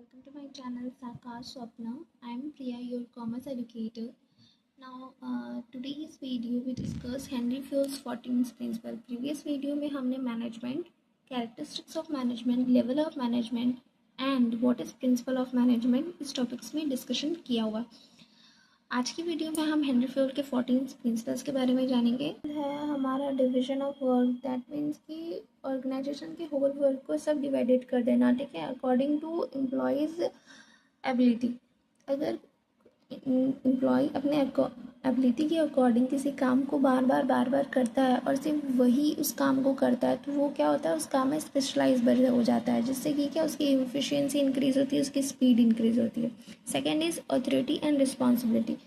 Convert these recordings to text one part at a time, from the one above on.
welcome to my channel Saakash Swapna. I am Priya, your commerce educator. Now, today's video we discuss Henry Fayol's 14th principle. Previous video में हमने management, characteristics of management, level of management and what is principle of management इस topics में discussion किया हुआ. आज की video में हम हेनरी फेयोल के 14 प्रिंसिपल्स के बारे में जानेंगे. है हमारा division of work. That means कि ऑर्गेनाइजेशन के होल वर्क को सब डिवाइडेड कर देना. ठीक है, अकॉर्डिंग टू एम्प्लॉयज़ एबिलिटी. अगर एम्प्लॉय अपने एबिलिटी के अकॉर्डिंग किसी काम को बार बार करता है और सिर्फ वही उस काम को करता है तो वो क्या होता है, उस काम में स्पेशलाइज हो जाता है, जिससे कि क्या उसकी एफिशिएंसी इंक्रीज़ होती है, उसकी स्पीड इंक्रीज़ होती है. Second is authority and responsibility.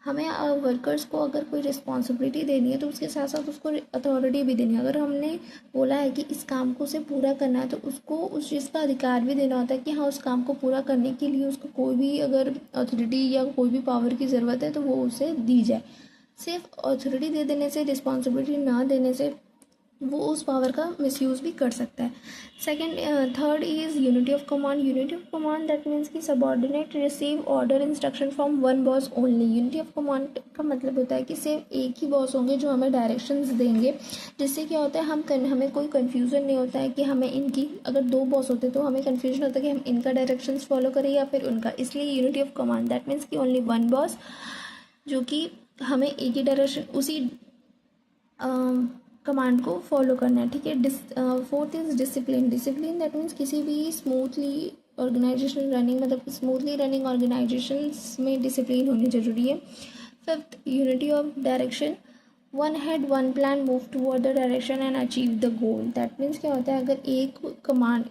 हमें वर्कर्स को अगर कोई रिस्पॉन्सिबिलिटी देनी है तो उसके साथ साथ उसको अथॉरिटी भी देनी है. अगर हमने बोला है कि इस काम को उसे पूरा करना है तो उसको उस चीज़ का अधिकार भी देना होता है कि हाँ, उस काम को पूरा करने के लिए उसको कोई भी अगर अथॉरिटी या कोई भी पावर की ज़रूरत है तो वो उसे दी जाए. सिर्फ अथॉरिटी दे देने से, रिस्पॉन्सिबिलिटी ना देने से वो उस पावर का मिसयूज़ भी कर सकता है. Third is unity of command. Unity of command that means कि subordinate receive order instruction from one boss only. Unity of command का मतलब होता है कि सिर्फ एक ही बॉस होंगे जो हमें डायरेक्शंस देंगे, जिससे क्या होता है हमें कोई कन्फ्यूज़न नहीं होता है कि हमें इनकी, अगर दो बॉस होते तो हमें कन्फ्यूजन होता है कि हम इनका डायरेक्शंस फॉलो करें या फिर उनका. इसलिए unity of command that means कि ओनली वन बॉस जो कि हमें एक ही डायरेक्शन, उसी कमांड को फॉलो करना है. ठीक है. Fourth is discipline. Discipline that means किसी भी स्मूथली ऑर्गेनाइजेशन रनिंग, मतलब स्मूथली रनिंग ऑर्गेनाइजेशंस में डिसिप्लिन होनी ज़रूरी है. Fifth unity of direction. One head one plan move toward the direction and achieve the goal. That means क्या होता है, अगर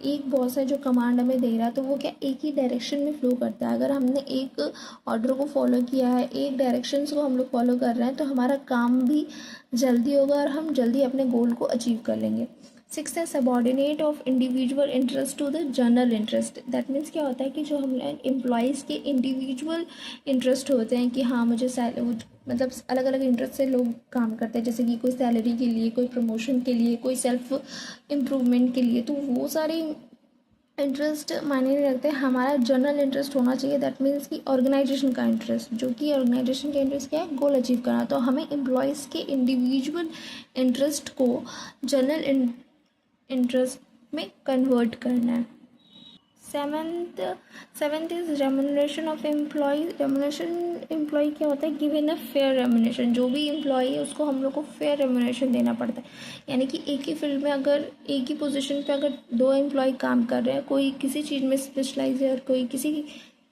एक बॉस है जो कमांड हमें दे रहा है तो वो क्या एक ही डायरेक्शन में फ्लो करता है. अगर हमने एक ऑर्डर को फॉलो किया है, एक डायरेक्शंस को हम लोग फॉलो कर रहे हैं तो हमारा काम भी जल्दी होगा और हम जल्दी अपने गोल को अचीव कर लेंगे. सिक्स है subordinate of individual interest to the general interest. That means क्या होता है कि जो हम एम्प्लॉयज़ के इंडिविजुअल इंटरेस्ट होते हैं कि हाँ मुझे मतलब अलग अलग इंटरेस्ट से लोग काम करते हैं, जैसे कि कोई सैलरी के लिए, कोई प्रमोशन के लिए, कोई सेल्फ इम्प्रूवमेंट के लिए, तो वो सारे इंटरेस्ट मायने नहीं रखते. हमारा जनरल इंटरेस्ट होना चाहिए. दैट मीन्स कि ऑर्गेनाइजेशन का इंटरेस्ट, जो कि ऑर्गेनाइजेशन का इंटरेस्ट क्या है, गोल अचीव करना. तो हमें एम्प्लॉयज़ के इंडिविजुअल इंटरेस्ट को जनरल इंटरेस्ट में कन्वर्ट करना है. Seventh is remuneration of employee. Remuneration employee क्या होता है, गिवन अ फेयर रेम्यूनरेशन. जो भी एम्प्लॉय है उसको हम लोग को फेयर रेम्यूनरेशन देना पड़ता है. यानी कि एक ही फील्ड में अगर एक ही पोजीशन पे अगर दो एम्प्लॉय काम कर रहे हैं, कोई किसी चीज़ में स्पेशलाइज है और कोई किसी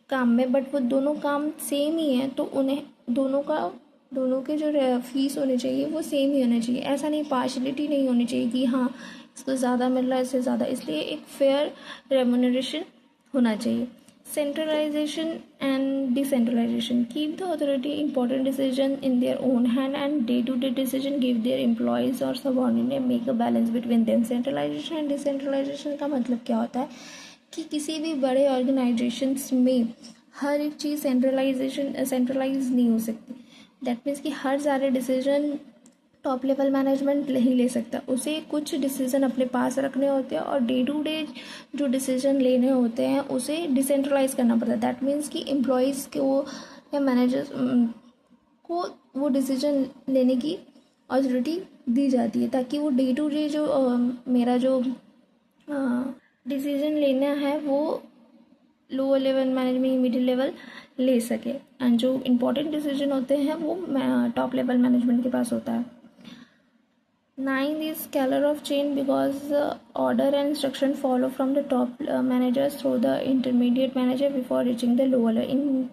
काम में, बट वो दोनों काम सेम ही है तो उन्हें दोनों के जो फीस होने चाहिए वो सेम ही होने चाहिए. ऐसा नहीं, पार्शलिटी नहीं होनी चाहिए कि हाँ इसको ज़्यादा मिल रहा है इससे ज़्यादा. इसलिए एक फेयर रेम्यूनरेशन होना चाहिए. Centralisation and decentralisation. Keep the authority important decision in their own hand and day to day decision give their employees और subordinate make a balance between them. Centralisation and decentralisation का मतलब क्या होता है कि किसी भी बड़े ऑर्गेनाइजेशंस में हर एक चीज़ सेंट्रलाइज नहीं हो सकती. दैट मीन्स कि हर सारे डिसीजन टॉप लेवल मैनेजमेंट नहीं ले सकता. उसे कुछ डिसीजन अपने पास रखने होते हैं और डे टू डे जो डिसीजन लेने होते हैं उसे डिसेंट्रलाइज करना पड़ता है. दैट मीन्स कि एम्प्लॉयज़ को या मैनेजर्स को वो डिसीजन लेने की अथॉरिटी दी जाती है ताकि वो डे टू डे जो मेरा जो डिसीजन लेना है वो lower level management, middle level ले सके. एंड जो इम्पोर्टेंट डिसीजन होते हैं वो टॉप लेवल मैनेजमेंट के पास होता है. 9 is scalar of chain because order and instruction follow from the top managers through the intermediate manager before reaching the lower level. In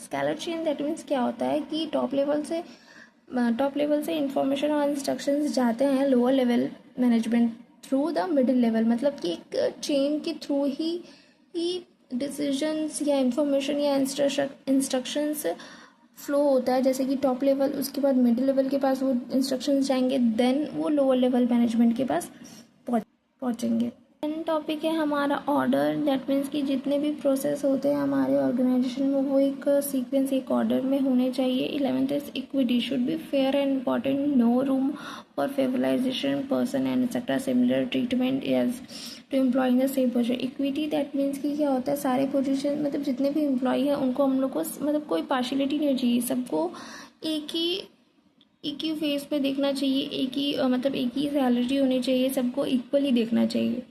scalar chain that means क्या होता है कि टॉप लेवल से information और instructions जाते हैं lower level management through the middle level. मतलब कि एक चेन के थ्रू ही डिसीजंस या इंफॉर्मेशन या इंस्ट्रक्शंस फ्लो होता है. जैसे कि टॉप लेवल, उसके बाद मिडिल लेवल के पास वो इंस्ट्रक्शंस जाएंगे, देन वो लोअर लेवल मैनेजमेंट के पास पहुंचेंगे. सेकंड टॉपिक है हमारा ऑर्डर। दैट मीन्स कि जितने भी प्रोसेस होते हैं हमारे ऑर्गेनाइजेशन में वो एक सीक्वेंस, एक ऑर्डर में होने चाहिए। 11th is equity should be fair and important, no room for favouritism person and etcetera, similar treatment as to employ in the same position. Equity that means कि क्या होता है, सारे पोजीशन मतलब जितने भी एम्प्लॉय हैं उनको हम लोग को मतलब कोई पार्शियलिटी नहीं चाहिए, सबको एक ही फेस पे देखना चाहिए, एक ही मतलब एक ही सैलरी होनी चाहिए, सबको इक्वली देखना चाहिए।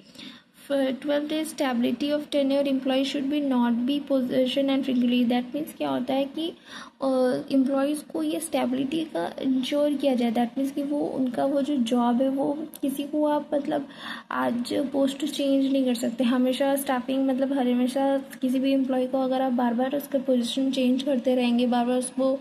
12th is stability of tenure, employee should be not be position and frequently. That means क्या होता है कि एम्प्लॉयज़ को ये स्टेबिलिटी का इंश्योर किया जाए। दैट मीन्स कि वो उनका वो जो जॉब है वो किसी को आप मतलब आज पोस्ट चेंज नहीं कर सकते, हमेशा स्टाफिंग मतलब हर हमेशा किसी भी एम्प्लॉय को अगर आप बार बार उसका पोजीशन चेंज करते रहेंगे, बार बार उसको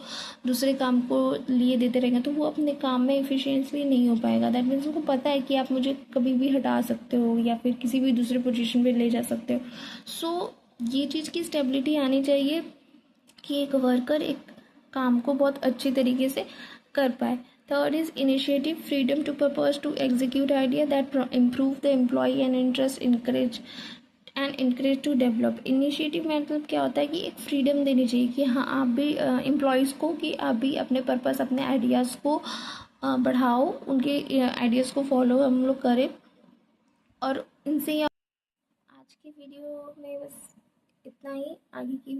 दूसरे काम को लिए देते रहेंगे तो वो अपने काम में एफिशिएंटली नहीं हो पाएगा। दैट मीन्स उनको पता है कि आप मुझे कभी भी हटा सकते हो या फिर किसी भी दूसरे पोजीशन पे ले जा सकते हो। सो ये चीज़ की स्टेबिलिटी आनी चाहिए कि एक वर्कर एक काम को बहुत अच्छी तरीके से कर पाए। Third is initiative, freedom to propose to execute idea that improve the employee and interest encourage to develop. Initiative मतलब क्या होता है कि एक फ्रीडम देनी चाहिए कि हाँ आप भी एम्प्लॉयज़ को कि आप भी अपने पर्पस, अपने आइडियाज़ को बढ़ाओ, उनके आइडियाज़ को फॉलो हम लोग करें। और इनसे आज की वीडियो में बस इतना ही। आगे की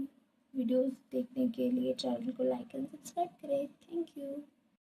वीडियोस देखने के लिए चैनल को लाइक एंड सब्सक्राइब करें। Thank you.